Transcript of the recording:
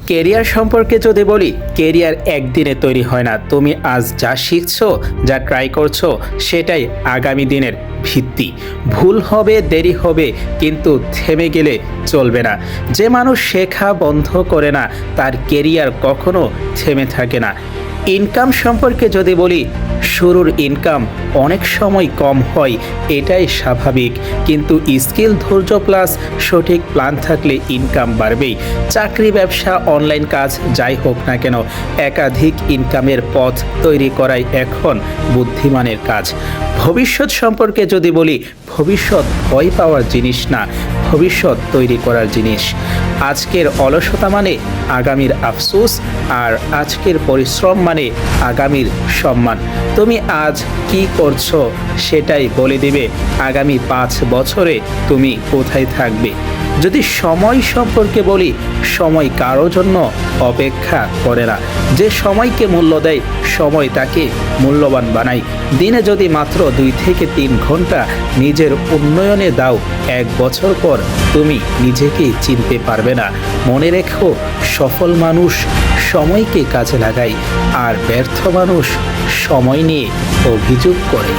Career সম্পর্কে যদি বলি, কেরিয়ার একদিনে তৈরি হয় না। তুমি আজ যা শিখছো, যা ট্রাই করছো, সেটাই আগামী দিনের ভিত্তি। ভুল হবে, দেরি হবে, কিন্তু থেমে গেলে চলবে না। যে মানুষ শেখা বন্ধ করে না, তার কেরিয়ার কখনো থেমে থাকে না। ইনকাম সম্পর্কে যদি বলি, শুরুর ইনকাম অনেক সময় কম হয়, এটাই স্বাভাবিক। কিন্তু স্কিল, ধৈর্য প্লাস সঠিক প্ল্যান থাকলে ইনকাম বাড়বেই। চাকরি, ব্যবসা, অনলাইন কাজ যাই হোক না কেন, একাধিক ইনকামের পথ তৈরি করাই এখন বুদ্ধিমানের কাজ। ভবিষ্যৎ সম্পর্কে যদি বলি, ভবিষ্যৎ ভয় পাওয়ার জিনিস না, ভবিষ্যৎ তৈরি করার জিনিস। আজকের অলসতা মানে আগামীর আফসোস, আর আজকের পরিশ্রম মানে আগামীর সম্মান। তুমি আজ কি করছো, সেটাই বলে দেবে আগামী 5 বছরে তুমি কোথায় থাকবে। যদি সময় সম্পর্কে বলি, সময় কারো জন্য অপেক্ষা করে না। যে সময়কে মূল্য দেয়, সময় তাকে মূল্যবান বানায়। দিনে যদি মাত্র 2 থেকে 3 ঘন্টা নিজের উন্নয়নে দাও, 1 বছর পর তুমি নিজেকেই চিনতে পারবে না। মনে রেখো, সফল মানুষ সময়কে কাজে লাগায়, আর ব্যর্থ মানুষ সময় নিয়ে অভিযোগ করে।